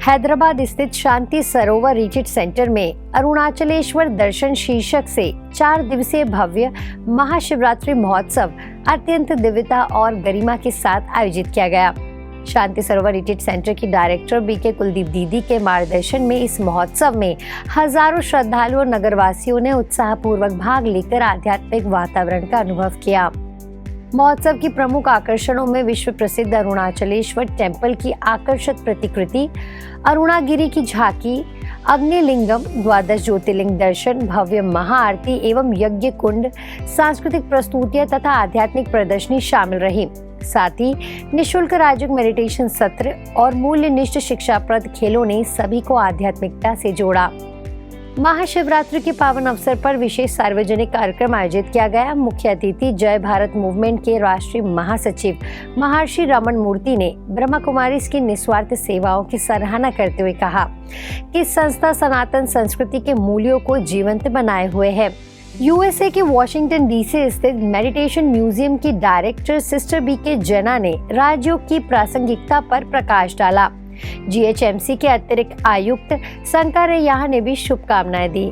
हैदराबाद स्थित शांति सरोवर retreat centre में अरुणाचलेश्वर दर्शन शीर्षक से 4 दिवसीय भव्य महाशिवरात्रि महोत्सव अत्यंत दिव्यता और गरिमा के साथ आयोजित किया गया। शांति सरोवर रिट्रीट सेंटर की डायरेक्टर बीके कुलदीप दीदी के मार्गदर्शन में इस महोत्सव में हजारों श्रद्धालुओं और नगरवासियों ने उत्साहपूर्वक भाग लेकर आध्यात्मिक वातावरण का अनुभव किया। महोत्सव की प्रमुख आकर्षणों में विश्व प्रसिद्ध अरुणाचलेश्वर टेम्पल की आकर्षक प्रतिकृति, अरुणागिरी की झांकी, अग्निलिंगम, 12 ज्योतिर्लिंग दर्शन, भव्य महाआरती एवं यज्ञ कुंड, सांस्कृतिक प्रस्तुतियां तथा आध्यात्मिक प्रदर्शनी शामिल रही। साथ ही निःशुल्क राजयोग मेडिटेशन सत्र और मूल्यनिष्ठ शिक्षाप्रद खेलों ने सभी को आध्यात्मिकता से जोड़ा। महाशिवरात्रि के पावन अवसर पर विशेष सार्वजनिक कार्यक्रम आयोजित किया गया। मुख्य अतिथि जय भारत मूवमेंट के राष्ट्रीय महासचिव महर्षि रमन मूर्ति ने ब्रह्मा कुमारीज की निस्वार्थ सेवाओं की सराहना करते हुए कहा कि संस्था सनातन संस्कृति के मूल्यों को जीवंत बनाए हुए है। यूएसए के वॉशिंगटन डीसी स्थित मेडिटेशन म्यूजियम की डायरेक्टर सिस्टर बीके जैना ने राजयोग की प्रासंगिकता पर प्रकाश डाला। जीएचएमसी के अतिरिक्त आयुक्त शंकर रैया ने भी शुभकामनाएं दी।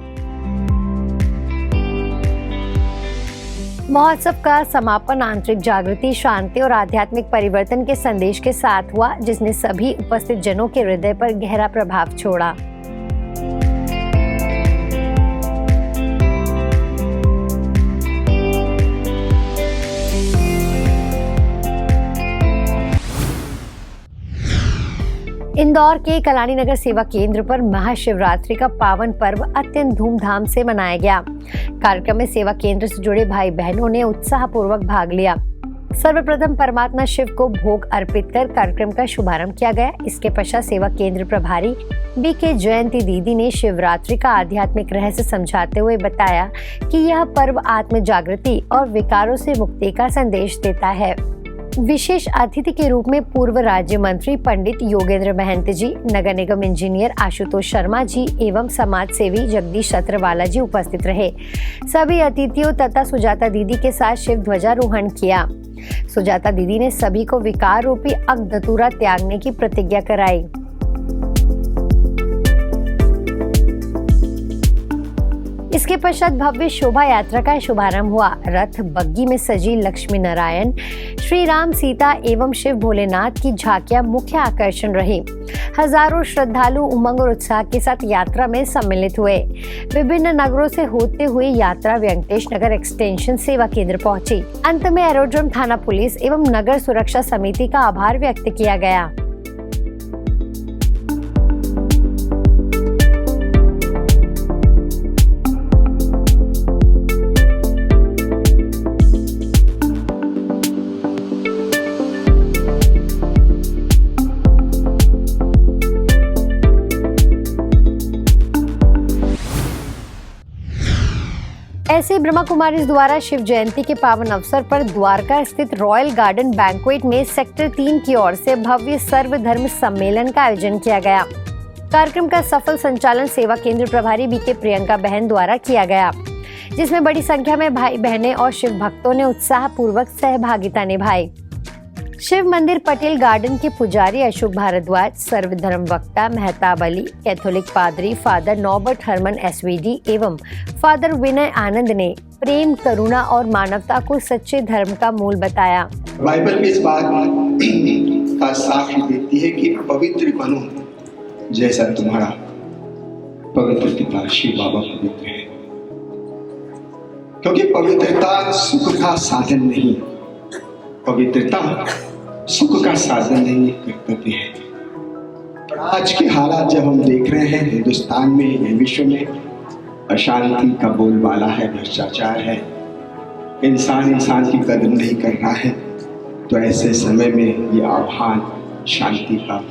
महोत्सव का समापन आंतरिक जागृति, शांति और आध्यात्मिक परिवर्तन के संदेश के साथ हुआ, जिसने सभी उपस्थित जनों के हृदय पर गहरा प्रभाव छोड़ा। इंदौर के कलानी नगर सेवा केंद्र पर महाशिवरात्रि का पावन पर्व अत्यंत धूमधाम से मनाया गया। कार्यक्रम में सेवा केंद्र से जुड़े भाई बहनों ने उत्साहपूर्वक भाग लिया। सर्वप्रथम परमात्मा शिव को भोग अर्पित कर कार्यक्रम का शुभारंभ किया गया। इसके पश्चात सेवा केंद्र प्रभारी बीके जयंती दीदी ने शिवरात्रि का आध्यात्मिक रहस्य समझाते हुए बताया कि यह पर्व आत्म जागृति और विकारों से मुक्ति का संदेश देता है। विशेष अतिथि के रूप में पूर्व राज्य मंत्री पंडित योगेंद्र महंत जी, नगर निगम इंजीनियर आशुतोष शर्मा जी एवं समाज सेवी जगदीश छत्रवाला जी उपस्थित रहे। सभी अतिथियों तथा सुजाता दीदी के साथ शिव ध्वजारोहण किया। सुजाता दीदी ने सभी को विकार रूपी अग्धतूरा त्यागने की प्रतिज्ञा कराई। इसके पश्चात भव्य शोभा यात्रा का शुभारंभ हुआ। रथ बग्गी में सजी लक्ष्मी नारायण, श्री राम, सीता एवं शिव भोलेनाथ की झांकियां मुख्य आकर्षण रही। हजारों श्रद्धालु उमंग और उत्साह के साथ यात्रा में सम्मिलित हुए। विभिन्न नगरों से होते हुए यात्रा वेंकटेश नगर एक्सटेंशन सेवा केंद्र पहुंची। अंत में एरोड्रम थाना पुलिस एवं नगर सुरक्षा समिति का आभार व्यक्त किया गया। ऐसे ब्रह्मा कुमारीज द्वारा शिव जयंती के पावन अवसर पर द्वारका स्थित रॉयल गार्डन बैंक्वेट में सेक्टर 3 की ओर से भव्य सर्वधर्म सम्मेलन का आयोजन किया गया। कार्यक्रम का सफल संचालन सेवा केंद्र प्रभारी बीके प्रियंका बहन द्वारा किया गया, जिसमें बड़ी संख्या में भाई बहनें और शिव भक्तों ने उत्साह पूर्वक सहभागिता निभाई। शिव मंदिर पटेल गार्डन के पुजारी अशोक भारद्वाज, सर्वधर्म वक्ता मेहताब अली, कैथोलिक पादरी फादर नॉबर्ट हरमन एसवीडी एवं फादर विनय आनंद ने प्रेम, करुणा और मानवता को सच्चे धर्म का मूल बताया। बाइबल में इस बात का साक्ष्य देती है कि पवित्र बनो जैसा तुम्हारा पवित्र पिता शिव बाबा पवित्र है, क्योंकि पवित्रता सुख का साधन नहीं, पवित्रता सुख का साधन नहीं, कर्तव्य है। पर आज के हालात जब हम देख रहे हैं हिंदुस्तान में या विश्व में, अशांति का बोलबाला है, भ्रष्टाचार है, इंसान की कदर नहीं कर रहा है, तो ऐसे समय में ये आह्वान शांति का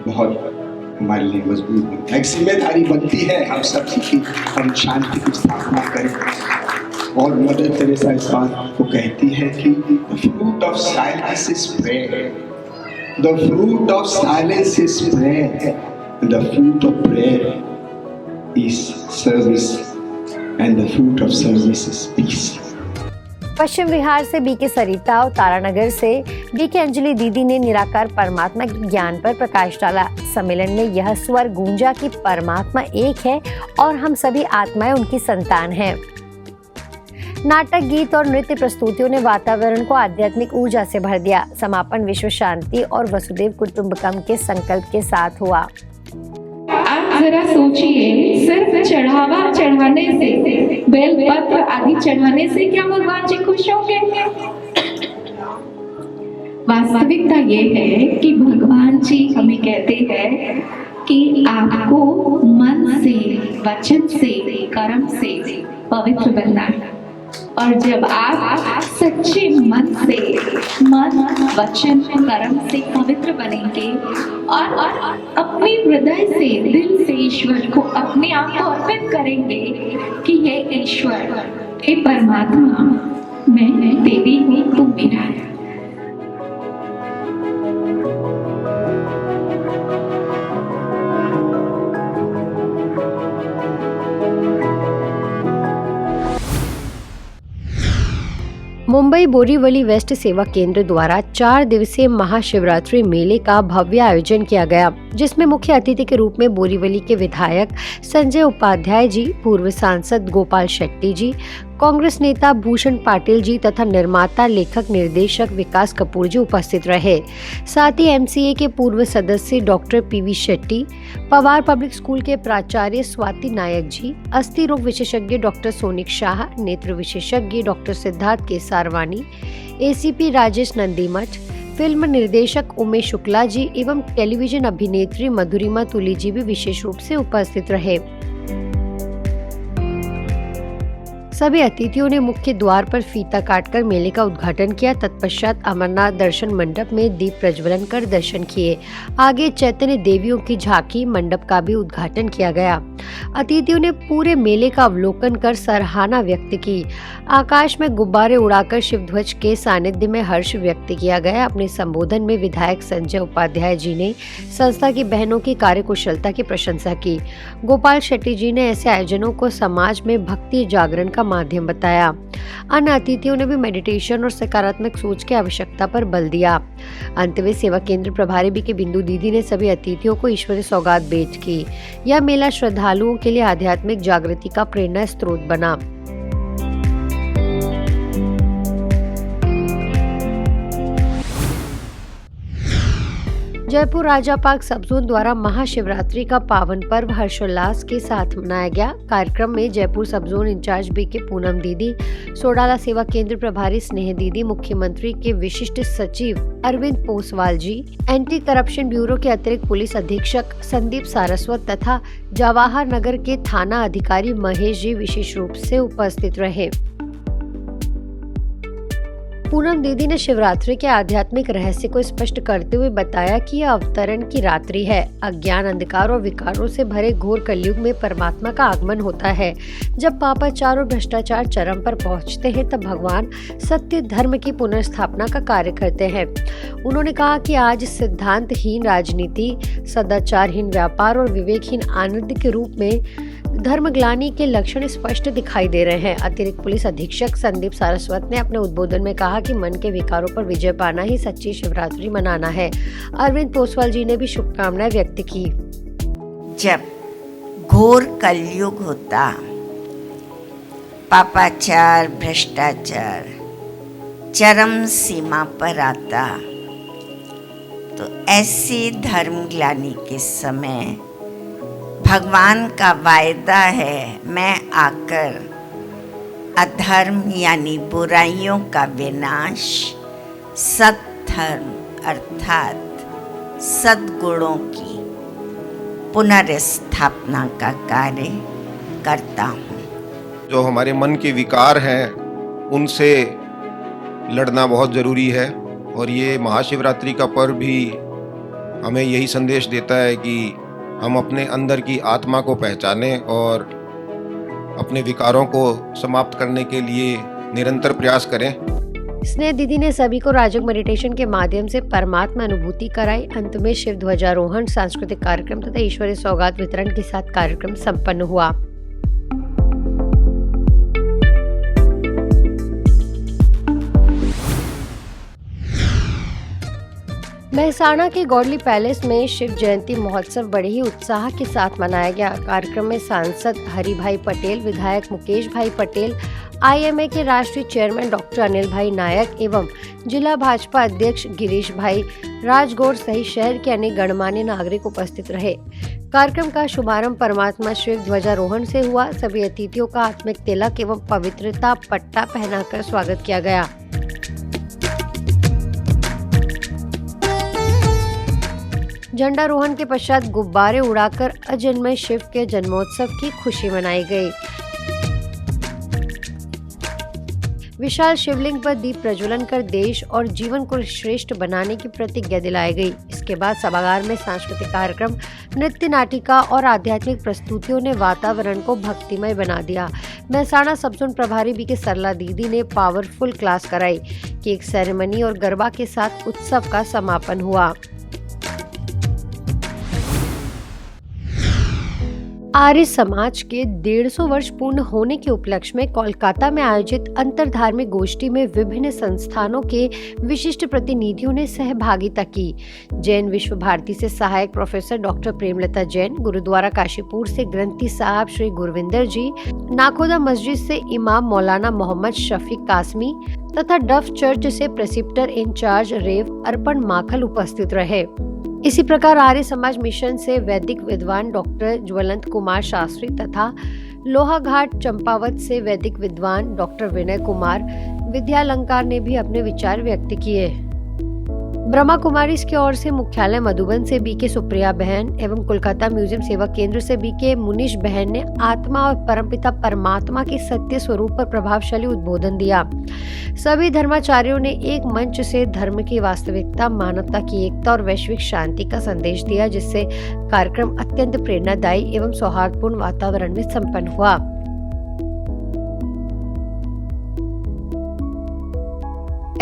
बहुत हमारे लिए मजबूत बनता है। एक जिम्मेदारी बनती है हम सबकी कि हम शांति की स्थापना करें। और मदर तेरेसा इस बात को कहती है कि the fruit of silence is prayer, the fruit of silence is prayer, and the fruit of prayer is service, and the fruit of service is peace. Paschim Vihar से बीके सरिता और तारानगर से बीके अंजलि दीदी ने निराकार परमात्मा के ज्ञान पर प्रकाश डाला। सम्मेलन में यह स्वर गूंजा कि परमात्मा एक है और हम सभी आत्माएं उनकी संतान हैं। नाटक, गीत और नृत्य प्रस्तुतियों ने वातावरण को आध्यात्मिक ऊर्जा से भर दिया। समापन विश्व शांति और वसुदेव कुटुंबकम के संकल्प के साथ हुआ। आप जरा सोचिए, सिर्फ चढ़ावा चढ़ाने से, बेलपत्र आदि चढ़ाने से क्या भगवान जी खुश होंगे? वास्तविकता ये है कि भगवान जी हमें कहते हैं कि आपको मन से, वचन से, कर्म से पवित्र बनना है। और जब आप सच्चे मन से, मन, वचन, कर्म से पवित्र बनेंगे और अपने हृदय से, दिल से ईश्वर को अपने आप को अर्पित करेंगे कि हे ईश्वर, हे परमात्मा, मैं तेरी हूँ, तू मेरा है। मुंबई बोरीवली वेस्ट सेवा केंद्र द्वारा 4 दिवसीय महाशिवरात्रि मेले का भव्य आयोजन किया गया, जिसमें मुख्य अतिथि के रूप में बोरीवली के विधायक संजय उपाध्याय जी, पूर्व सांसद गोपाल शेट्टी जी, कांग्रेस नेता भूषण पाटिल जी तथा निर्माता, लेखक, निर्देशक विकास कपूर जी उपस्थित रहे। साथ ही एमसीए के पूर्व सदस्य doctor PV Shetty, Pawar public school के प्राचार्य स्वाति नायक जी, अस्थि रोग विशेषज्ञ डॉक्टर सोनिक शाह, नेत्र विशेषज्ञ doctor Siddharth Kesarwani, ACP Rajesh Nandimath, film निर्देशक उमेश शुक्ला जी एवं टेलीविजन अभिनेत्री मधुरिमा तुली जी भी विशेष रूप से उपस्थित रहे। सभी अतिथियों ने मुख्य द्वार पर फीता काटकर मेले का उद्घाटन किया। तत्पश्चात अमरनाथ दर्शन मंडप में दीप प्रज्वलन कर दर्शन किए। आगे चैतन्य देवियों की झांकी मंडप का भी उद्घाटन किया गया। अतिथियों ने पूरे मेले का अवलोकन कर सराहना व्यक्त की। आकाश में गुब्बारे उड़ाकर शिव ध्वज के सानिध्य में हर्ष व्यक्त किया गया। अपने संबोधन में विधायक संजय उपाध्याय जी ने संस्था की बहनों की कार्यकुशलता की प्रशंसा की। गोपाल शेट्टी जी ने ऐसे आयोजनों को समाज में भक्ति जागरण का माध्यम बताया। अन्य अतिथियों ने भी मेडिटेशन और सकारात्मक सोच की आवश्यकता पर बल दिया। अंत में सेवा केंद्र प्रभारी बीके बिंदु दीदी ने सभी अतिथियों को ईश्वरीय सौगात भेंट की। यह मेला श्रद्धालुओं के लिए आध्यात्मिक जागृति का प्रेरणा स्रोत बना। जयपुर राजा पार्क सब जोन द्वारा महाशिवरात्रि का पावन पर्व हर्षोल्लास के साथ मनाया गया। कार्यक्रम में जयपुर सब जोन इंचार्ज बीके पूनम दीदी, सोडाला सेवा केंद्र प्रभारी स्नेह दीदी, मुख्यमंत्री के विशिष्ट सचिव अरविंद पोसवाल जी, एंटी करप्शन ब्यूरो के अतिरिक्त पुलिस अधीक्षक संदीप सारस्वत तथा जवाहर नगर के थाना अधिकारी महेश जी विशेष रूप से उपस्थित रहे। पूनम दीदी ने शिवरात्रि के आध्यात्मिक रहस्य को स्पष्ट करते हुए बताया कि यह अवतरण की रात्रि है। अज्ञान, अंधकार और विकारों से भरे घोर कलयुग में परमात्मा का आगमन होता है। जब पापाचार और भ्रष्टाचार चरम पर पहुंचते हैं, तब भगवान सत्य धर्म की पुनर्स्थापना का कार्य करते हैं। उन्होंने कहा कि आज सिद्धांतहीन राजनीति, सदाचारहीन व्यापार और विवेकहीन आनंद के रूप में धर्मग्लानि के लक्षण स्पष्ट दिखाई दे रहे हैं। अतिरिक्त पुलिस अधीक्षक संदीप सारस्वत ने अपने उद्बोधन में कहा कि मन के विकारों पर विजय पाना ही सच्ची शिवरात्रि मनाना है। अरविंद पोसवाल जी ने भी शुभकामनाएं व्यक्त की। जब घोर कलयुग होता, पापाचार, भ्रष्टाचार चरम सीमा पर आता, तो ऐसी धर्मग्लानि के समय भगवान का वायदा है, मैं आकर अधर्म यानी बुराइयों का विनाश, सत्धर्म अर्थात सद्गुणों की पुनर्स्थापना का कार्य करता हूँ। जो हमारे मन के विकार हैं उनसे लड़ना बहुत ज़रूरी है, और ये महाशिवरात्रि का पर्व भी हमें यही संदेश देता है कि हम अपने अंदर की आत्मा को पहचानें और अपने विकारों को समाप्त करने के लिए निरंतर प्रयास करें। स्नेह दीदी ने सभी को राजयोग मेडिटेशन के माध्यम से परमात्मा अनुभूति कराई। अंत में शिव ध्वजारोहण, सांस्कृतिक कार्यक्रम तथा ईश्वरीय सौगात वितरण के साथ कार्यक्रम संपन्न हुआ। मेहसाणा के गौडली पैलेस में शिव जयंती महोत्सव बड़े ही उत्साह के साथ मनाया गया। कार्यक्रम में सांसद हरिभाई पटेल, विधायक मुकेश भाई पटेल, IMA के राष्ट्रीय चेयरमैन डॉक्टर अनिल भाई नायक एवं जिला भाजपा अध्यक्ष गिरीश भाई राजगौर सहित शहर के अनेक गणमान्य नागरिक उपस्थित रहे। कार्यक्रम का शुभारंभ परमात्मा शिव ध्वजारोहण से हुआ। सभी अतिथियों का आत्मिक तिलक एवं पवित्रता पट्टा पहनाकर स्वागत किया गया। झंडारोहण के पश्चात गुब्बारे उड़ाकर अजन्मय शिव के जन्मोत्सव की खुशी मनाई गई। विशाल शिवलिंग पर दीप प्रज्वलन कर देश और जीवन को श्रेष्ठ बनाने की प्रतिज्ञा दिलाई गई। इसके बाद सभागार में सांस्कृतिक कार्यक्रम, नृत्य, नाटिका और आध्यात्मिक प्रस्तुतियों ने वातावरण को भक्तिमय बना दिया। मेहसाणा सब जोन प्रभारी BK सरला दीदी ने पावरफुल क्लास कराई। केक सेरेमनी और गरबा के साथ उत्सव का समापन हुआ। आर्य समाज के 150 वर्ष पूर्ण होने के उपलक्ष्य में कोलकाता में आयोजित अंतर धार्मिक गोष्ठी में विभिन्न संस्थानों के विशिष्ट प्रतिनिधियों ने सहभागिता की। जैन विश्व भारती से सहायक प्रोफेसर डॉक्टर प्रेमलता जैन, गुरुद्वारा काशीपुर से ग्रंथी साहब श्री गुरविंदर जी, नाखोदा मस्जिद से इमाम मौलाना मोहम्मद शफीक कासमी तथा डफ चर्च से प्रेसिप्टर इंचार्ज रेव अर्पण माखल उपस्थित रहे। इसी प्रकार आर्य समाज मिशन से वैदिक विद्वान डॉक्टर ज्वलंत कुमार शास्त्री तथा लोहाघाट चंपावत से वैदिक विद्वान डॉक्टर विनय कुमार विद्यालंकार ने भी अपने विचार व्यक्त किए। ब्रह्मा कुमारी की ओर से मुख्यालय मधुबन से BK सुप्रिया बहन एवं कोलकाता म्यूजियम सेवा केंद्र से BK मुनीश बहन ने आत्मा और परमपिता परमात्मा के सत्य स्वरूप पर प्रभावशाली उद्बोधन दिया। सभी धर्माचार्यों ने एक मंच से धर्म की वास्तविकता, मानवता की एकता और वैश्विक शांति का संदेश दिया, जिससे कार्यक्रम अत्यंत प्रेरणादायी एवं सौहार्दपूर्ण वातावरण में संपन्न हुआ।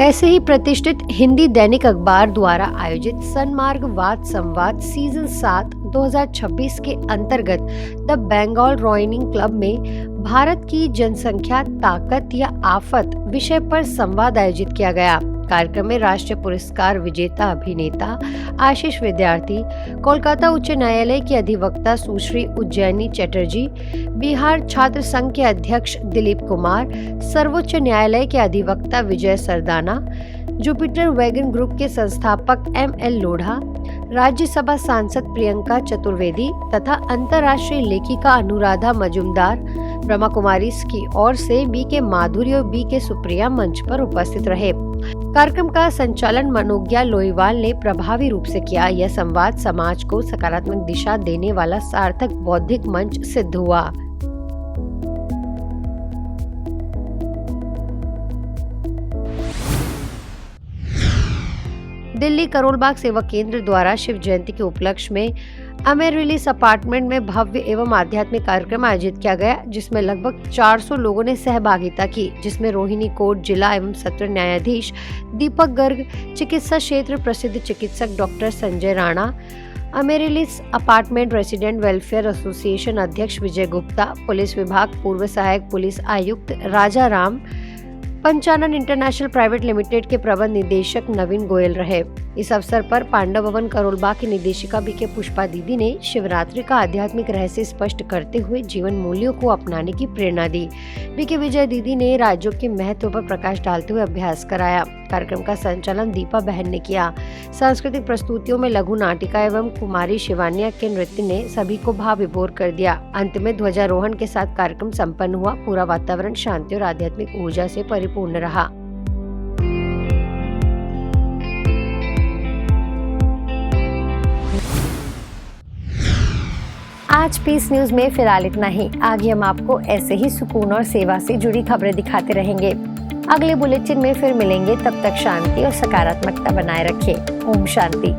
ऐसे ही प्रतिष्ठित हिंदी दैनिक अखबार द्वारा आयोजित सन्मार्ग वाद संवाद सीजन 7 2026 के अंतर्गत द बंगाल रोइंग क्लब में भारत की जनसंख्या, ताकत या आफत विषय पर संवाद आयोजित किया गया। कार्यक्रम में राष्ट्रीय पुरस्कार विजेता अभिनेता आशीष विद्यार्थी, कोलकाता उच्च न्यायालय के अधिवक्ता सुश्री उज्जैनी चटर्जी, बिहार छात्र संघ के अध्यक्ष दिलीप कुमार, सर्वोच्च न्यायालय के अधिवक्ता विजय सरदाना, जुपिटर वैगन ग्रुप के संस्थापक ML लोढ़ा, राज्यसभा सांसद प्रियंका चतुर्वेदी तथा अंतर्राष्ट्रीय लेखिका अनुराधा मजुमदार, ब्रह्मा कुमारी की ओर से BK माधुरी और BK सुप्रिया मंच पर उपस्थित रहे। कार्यक्रम का संचालन मनोज्ञा लोईवाल ने प्रभावी रूप से किया। यह संवाद समाज को सकारात्मक दिशा देने वाला सार्थक बौद्धिक मंच सिद्ध हुआ। दिल्ली करोलबाग सेवा केंद्र द्वारा शिव जयंती के उपलक्ष्य में अमेरिलिस अपार्टमेंट में भव्य एवं आध्यात्मिक कार्यक्रम आयोजित किया गया, जिसमें लगभग 400 लोगों ने सहभागिता की, जिसमें रोहिणी कोर्ट जिला एवं सत्र न्यायाधीश दीपक गर्ग, चिकित्सा क्षेत्र प्रसिद्ध चिकित्सक doctor Sanjay Rana, Amaryllis apartment resident welfare association अध्यक्ष विजय गुप्ता, पुलिस विभाग पूर्व सहायक पुलिस आयुक्त Raja Ram, Panchanan international private limited के प्रबंध निदेशक नवीन गोयल रहे। इस अवसर पर पांडव भवन करोलबाग की निदेशिका BK पुष्पा दीदी ने शिवरात्रि का आध्यात्मिक रहस्य स्पष्ट करते हुए जीवन मूल्यों को अपनाने की प्रेरणा दी। BK विजय दीदी ने राज्यों के महत्व पर प्रकाश डालते हुए अभ्यास कराया। कार्यक्रम का संचालन दीपा बहन ने किया। सांस्कृतिक प्रस्तुतियों में लघु नाटिका एवं कुमारी शिवान्या के नृत्य ने सभी को भाव विभोर कर दिया। अंत में ध्वजारोहण के साथ कार्यक्रम संपन्न हुआ। पूरा वातावरण शांति और आध्यात्मिक ऊर्जा से परिपूर्ण रहा। आज पीस न्यूज में फिलहाल इतना ही। आगे हम आपको ऐसे ही सुकून और सेवा से जुड़ी खबरें दिखाते रहेंगे। अगले बुलेटिन में फिर मिलेंगे, तब तक शांति और सकारात्मकता बनाए रखें। ओम शांति।